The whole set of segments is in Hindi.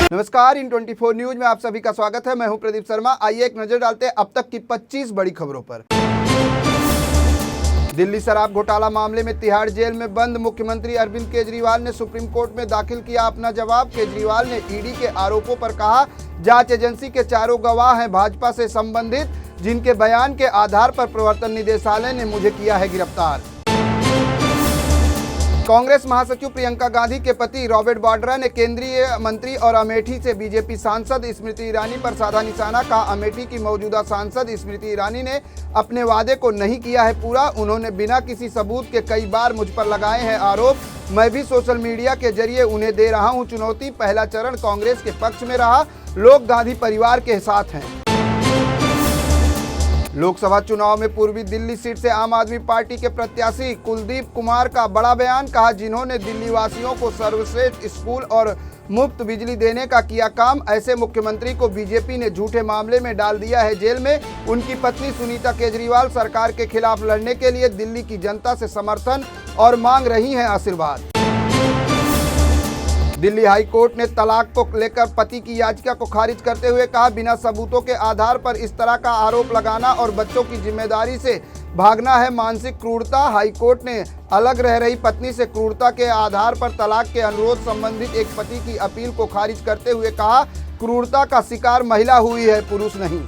नमस्कार, इन 24 न्यूज में आप सभी का स्वागत है। मैं हूं प्रदीप शर्मा। आइए एक नजर डालते हैं अब तक की 25 बड़ी खबरों पर। दिल्ली शराब घोटाला मामले में तिहाड़ जेल में बंद मुख्यमंत्री अरविंद केजरीवाल ने सुप्रीम कोर्ट में दाखिल किया अपना जवाब। केजरीवाल ने ईडी के आरोपों पर कहा, जांच एजेंसी के चारों गवाह हैं भाजपा से संबंधित, जिनके बयान के आधार पर प्रवर्तन निदेशालय ने मुझे किया है गिरफ्तार। कांग्रेस महासचिव प्रियंका गांधी के पति रॉबर्ट वाड्रा ने केंद्रीय मंत्री और अमेठी से बीजेपी सांसद स्मृति ईरानी पर साधा निशाना। कहा, अमेठी की मौजूदा सांसद स्मृति ईरानी ने अपने वादे को नहीं किया है पूरा। उन्होंने बिना किसी सबूत के कई बार मुझ पर लगाए हैं आरोप। मैं भी सोशल मीडिया के जरिए उन्हें दे रहा हूं चुनौती। पहला चरण कांग्रेस के पक्ष में रहा, लोग गांधी परिवार के साथ हैं। लोकसभा चुनाव में पूर्वी दिल्ली सीट से आम आदमी पार्टी के प्रत्याशी कुलदीप कुमार का बड़ा बयान। कहा, जिन्होंने दिल्ली वासियों को सर्वश्रेष्ठ स्कूल और मुफ्त बिजली देने का किया काम, ऐसे मुख्यमंत्री को बीजेपी ने झूठे मामले में डाल दिया है जेल में। उनकी पत्नी सुनीता केजरीवाल सरकार के खिलाफ लड़ने के लिए दिल्ली की जनता से समर्थन और मांग रही हैं आशीर्वाद। दिल्ली हाई कोर्ट ने तलाक को लेकर पति की याचिका को खारिज करते हुए कहा, बिना सबूतों के आधार पर इस तरह का आरोप लगाना और बच्चों की जिम्मेदारी से भागना है मानसिक क्रूरता। हाई कोर्ट ने अलग रह रही पत्नी से क्रूरता के आधार पर तलाक के अनुरोध संबंधित एक पति की अपील को खारिज करते हुए कहा, क्रूरता का शिकार महिला हुई है, पुरुष नहीं।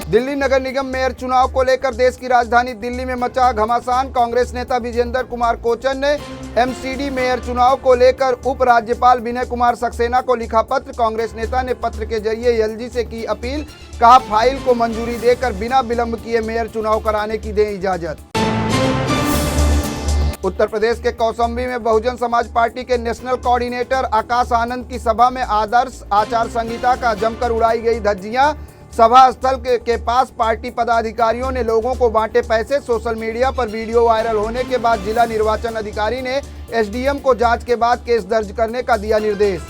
दिल्ली नगर निगम मेयर चुनाव को लेकर देश की राजधानी दिल्ली में मचा घमासान। कांग्रेस नेता विजेंद्र कुमार कोचन ने एमसीडी मेयर चुनाव को लेकर उपराज्यपाल विनय कुमार सक्सेना को लिखा पत्र। कांग्रेस नेता ने पत्र के जरिए एलजी से की अपील। कहा, फाइल को मंजूरी देकर बिना विलंब किए मेयर चुनाव कराने की दें इजाजत। उत्तर प्रदेश के कौशाम्बी में बहुजन समाज पार्टी के नेशनल कोऑर्डिनेटर आकाश आनंद की सभा में आदर्श आचार संहिता का जमकर उड़ाई गई धज्जियां। सभा स्थल के पास पार्टी पदाधिकारियों ने लोगों को बांटे पैसे। सोशल मीडिया पर वीडियो वायरल होने के बाद जिला निर्वाचन अधिकारी ने एसडीएम को जांच के बाद केस दर्ज करने का दिया निर्देश।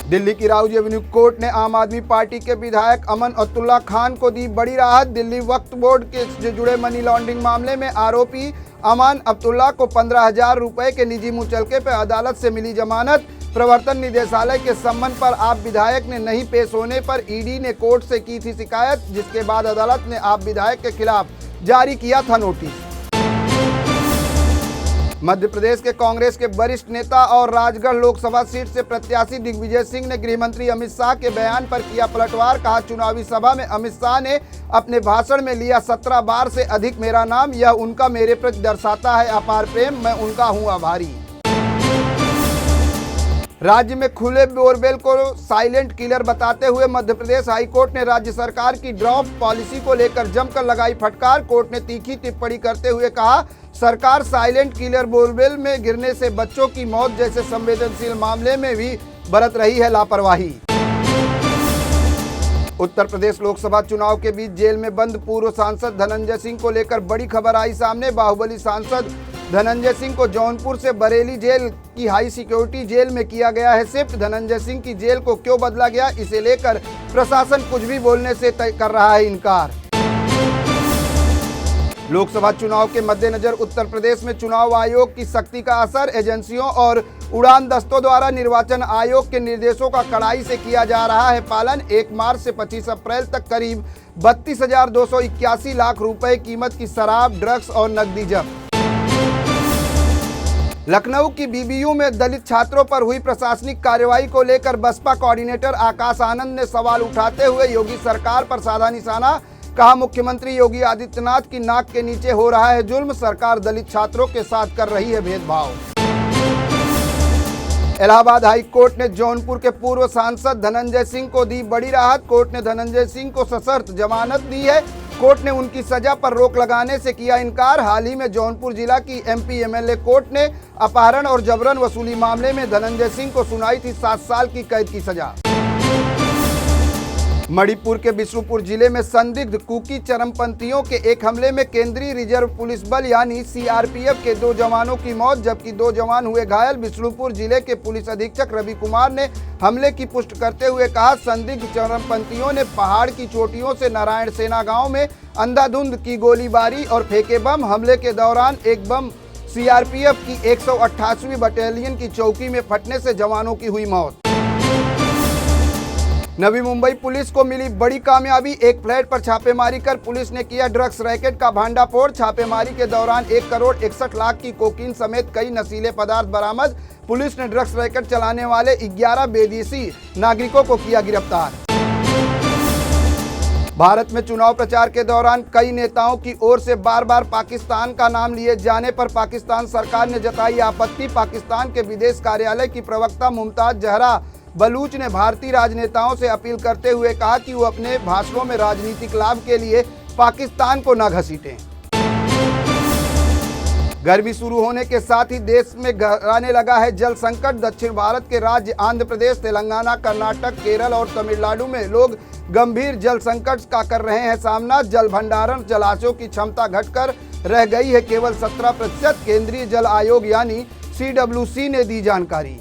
दिल्ली की राउज एवेन्यू कोर्ट ने आम आदमी पार्टी के विधायक अमन अब्दुल्ला खान को दी बड़ी राहत। दिल्ली वक्फ बोर्ड के जुड़े मनी लॉन्ड्रिंग मामले में आरोपी अमन अब्दुल्ला को 15,000 रुपए के निजी मुचलके पर अदालत से मिली जमानत। प्रवर्तन निदेशालय के सम्मन पर आप विधायक ने नहीं पेश होने पर ईडी ने कोर्ट से की थी शिकायत, जिसके बाद अदालत ने आप विधायक के खिलाफ जारी किया था नोटिस। मध्य प्रदेश के कांग्रेस के वरिष्ठ नेता और राजगढ़ लोकसभा सीट से प्रत्याशी दिग्विजय सिंह ने गृहमंत्री अमित शाह के बयान पर किया पलटवार। कहा, चुनावी सभा में अमित शाह ने अपने भाषण में लिया 17 बार से अधिक मेरा नाम। यह उनका मेरे प्रति दर्शाता है अपार प्रेम। मैं उनका हूं आभारी। राज्य में खुले बोरवेल को साइलेंट किलर बताते हुए मध्य प्रदेश हाईकोर्ट ने राज्य सरकार की ड्रॉप पॉलिसी को लेकर जमकर लगाई फटकार। कोर्ट ने तीखी टिप्पणी करते हुए कहा, सरकार साइलेंट किलर बोरवेल में गिरने से बच्चों की मौत जैसे संवेदनशील मामले में भी बरत रही है लापरवाही। उत्तर प्रदेश लोकसभा चुनाव के बीच जेल में बंद पूर्व सांसद धनंजय सिंह को लेकर बड़ी खबर आई सामने। बाहुबली सांसद धनंजय सिंह को जौनपुर से बरेली जेल की हाई सिक्योरिटी जेल में किया गया है शिफ्ट। धनंजय सिंह की जेल को क्यों बदला गया, इसे लेकर प्रशासन कुछ भी बोलने से कर रहा है इनकार। लोकसभा चुनाव के मद्देनजर उत्तर प्रदेश में चुनाव आयोग की सख्ती का असर। एजेंसियों और उड़ान दस्तों द्वारा निर्वाचन आयोग के निर्देशों का कड़ाई से किया जा रहा है पालन। 1 मार्च से 25 अप्रैल तक करीब 32,281 लाख रुपए कीमत की शराब, ड्रग्स और नकदी जब्त। लखनऊ की बीबीयू में दलित छात्रों पर हुई प्रशासनिक कार्रवाई को लेकर बसपा कोऑर्डिनेटर आकाश आनंद ने सवाल उठाते हुए योगी सरकार पर साधा निशाना। कहा, मुख्यमंत्री योगी आदित्यनाथ की नाक के नीचे हो रहा है जुल्म। सरकार दलित छात्रों के साथ कर रही है भेदभाव। इलाहाबाद हाई कोर्ट ने जौनपुर के पूर्व सांसद धनंजय सिंह को दी बड़ी राहत। कोर्ट ने धनंजय सिंह को सशर्त जमानत दी है। कोर्ट ने उनकी सजा पर रोक लगाने से किया इनकार। हाल ही में जौनपुर जिला की एमपी एमएलए कोर्ट ने अपहरण और जबरन वसूली मामले में धनंजय सिंह को सुनाई थी 7 साल की कैद की सजा। मणिपुर के बिष्णुपुर जिले में संदिग्ध कुकी चरमपंथियों के एक हमले में केंद्रीय रिजर्व पुलिस बल यानी सीआरपीएफ के 2 जवानों की मौत जबकि 2 जवान हुए घायल। बिष्णुपुर जिले के पुलिस अधीक्षक रवि कुमार ने हमले की पुष्टि करते हुए कहा, संदिग्ध चरमपंथियों ने पहाड़ की चोटियों से नारायण सेना गांव में अंधाधुंध की गोलीबारी और फेंके बम। हमले के दौरान एक बम सीआरपीएफ की 188वीं बटालियन की चौकी में फटने से जवानों की हुई मौत। नवी मुंबई पुलिस को मिली बड़ी कामयाबी। एक फ्लैट पर छापेमारी कर पुलिस ने किया ड्रग्स रैकेट का भांडाफोड़। छापेमारी के दौरान 1 करोड़ 61 लाख की कोकीन समेत कई नशीले पदार्थ बरामद। पुलिस ने ड्रग्स रैकेट चलाने वाले 11 विदेशी नागरिकों को किया गिरफ्तार। भारत में चुनाव प्रचार के दौरान कई नेताओं की ओर से बार बार पाकिस्तान का नाम लिए जाने पर पाकिस्तान सरकार ने जताई आपत्ति। पाकिस्तान के विदेश कार्यालय की प्रवक्ता मुमताज जहरा बलूच ने भारतीय राजनेताओं से अपील करते हुए कहा कि वो अपने भाषणों में राजनीतिक लाभ के लिए पाकिस्तान को न घसीटें। गर्मी शुरू होने के साथ ही देश में गहराने लगा है जल संकट। दक्षिण भारत के राज्य आंध्र प्रदेश, तेलंगाना, कर्नाटक, केरल और तमिलनाडु में लोग गंभीर जल संकट का कर रहे हैं सामना। जल भंडारण जलाशयों की क्षमता घटकर रह गई है केवल 17%। केंद्रीय जल आयोग यानी CWC ने दी जानकारी।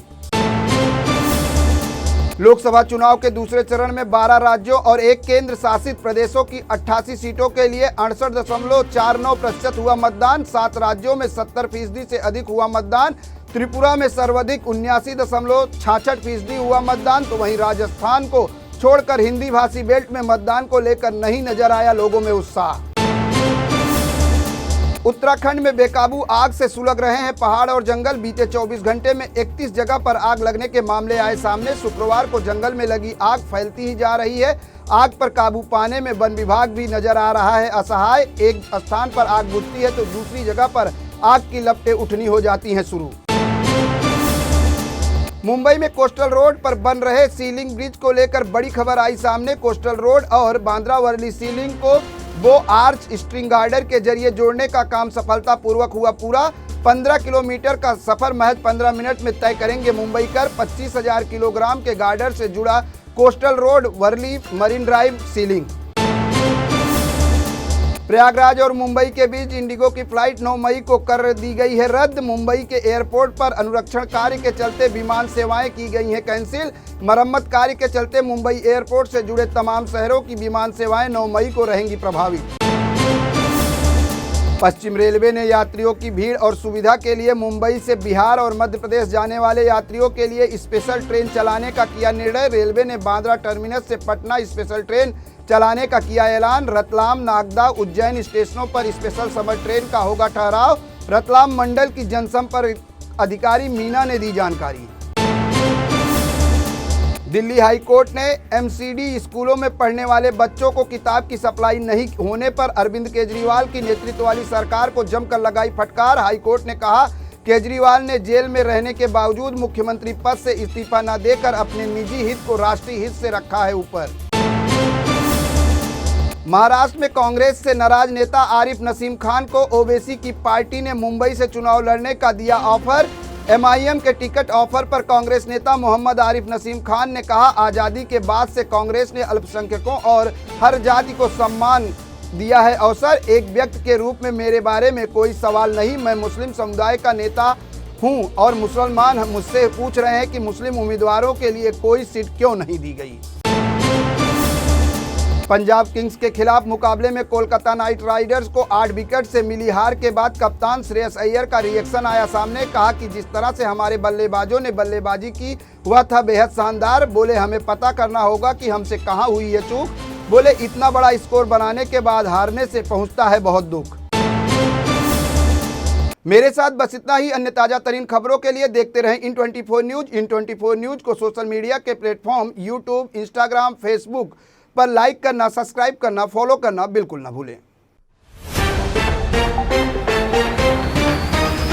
लोकसभा चुनाव के दूसरे चरण में 12 राज्यों और 1 केंद्र शासित प्रदेशों की 88 सीटों के लिए 68.49% हुआ मतदान। 7 राज्यों में 70% से अधिक हुआ मतदान। त्रिपुरा में सर्वाधिक 79.66% हुआ मतदान। तो वहीं राजस्थान को छोड़कर हिंदी भाषी बेल्ट में मतदान को लेकर नहीं नजर आया लोगों में उत्साह। उत्तराखंड में बेकाबू आग से सुलग रहे हैं पहाड़ और जंगल। बीते 24 घंटे में 31 जगह पर आग लगने के मामले आए सामने। शुक्रवार को जंगल में लगी आग फैलती ही जा रही है। आग पर काबू पाने में वन विभाग भी नजर आ रहा है असहाय। एक स्थान पर आग बुझती है तो दूसरी जगह पर आग की लपटें उठनी हो जाती हैं शुरू। मुंबई में कोस्टल रोड पर बन रहे सीलिंग ब्रिज को लेकर बड़ी खबर आई सामने। कोस्टल रोड और बांद्रा वर्ली सीलिंग को वो आर्च स्ट्रिंग गार्डर के जरिए जोड़ने का काम सफलतापूर्वक हुआ पूरा। 15 किलोमीटर का सफर महज 15 मिनट में तय करेंगे मुंबईकर। 25,000 किलोग्राम के गार्डर से जुड़ा coastal road Worli marine drive सीलिंग। प्रयागराज और मुंबई के बीच इंडिगो की फ्लाइट 9 मई को कर दी गई है रद्द। मुंबई के एयरपोर्ट पर अनुरक्षण कार्य के चलते विमान सेवाएं की गई हैं कैंसिल। मरम्मत कार्य के चलते मुंबई एयरपोर्ट से जुड़े तमाम शहरों की विमान सेवाएं 9 मई को रहेंगी प्रभावित। पश्चिम रेलवे ने यात्रियों की भीड़ और सुविधा के लिए मुंबई से बिहार और मध्य प्रदेश जाने वाले यात्रियों के लिए स्पेशल ट्रेन चलाने का किया निर्णय। रेलवे ने बांद्रा टर्मिनस से पटना स्पेशल ट्रेन चलाने का किया ऐलान। रतलाम, नागदा, उज्जैन स्टेशनों पर स्पेशल समर ट्रेन का होगा ठहराव। रतलाम मंडल की जनसंपर्क अधिकारी मीना ने दी जानकारी। दिल्ली हाई कोर्ट ने MCD स्कूलों में पढ़ने वाले बच्चों को किताब की सप्लाई नहीं होने पर अरविंद केजरीवाल की नेतृत्व वाली सरकार को जमकर लगाई फटकार। हाई कोर्ट ने कहा केजरीवाल ने जेल में रहने के बावजूद मुख्यमंत्री पद से इस्तीफा न देकर अपने निजी हित को राष्ट्रीय हित से रखा है ऊपर। महाराष्ट्र में कांग्रेस से नाराज नेता आरिफ नसीम खान को ओवैसी की पार्टी ने मुंबई से चुनाव लड़ने का दिया ऑफर। MIM के टिकट ऑफर पर कांग्रेस नेता मोहम्मद आरिफ नसीम खान ने कहा आज़ादी के बाद से कांग्रेस ने अल्पसंख्यकों और हर जाति को सम्मान दिया है अवसर। एक व्यक्ति के रूप में मेरे बारे में कोई सवाल नहीं। मैं मुस्लिम समुदाय का नेता हूं और मुसलमान मुझसे पूछ रहे हैं कि मुस्लिम उम्मीदवारों के लिए कोई सीट क्यों नहीं दी गई। पंजाब किंग्स के खिलाफ मुकाबले में कोलकाता नाइट राइडर्स को 8 विकेट से मिली हार के बाद कप्तान श्रेयस अय्यर का रिएक्शन आया सामने। कहा कि जिस तरह से हमारे बल्लेबाजों ने बल्लेबाजी की वह था बेहद शानदार। बोले हमें पता करना होगा कि हमसे कहां हुई ये चूक। बोले इतना बड़ा स्कोर बनाने के बाद हारने से पहुंचता है बहुत दुख। मेरे साथ बस इतना ही। अन्य ताजा तरीन खबरों के लिए देखते रहें इन24 न्यूज। इन24 न्यूज को सोशल मीडिया के प्लेटफॉर्म यूट्यूब, इंस्टाग्राम, फेसबुक पर लाइक करना, सब्सक्राइब करना, फॉलो करना बिल्कुल ना भूलें।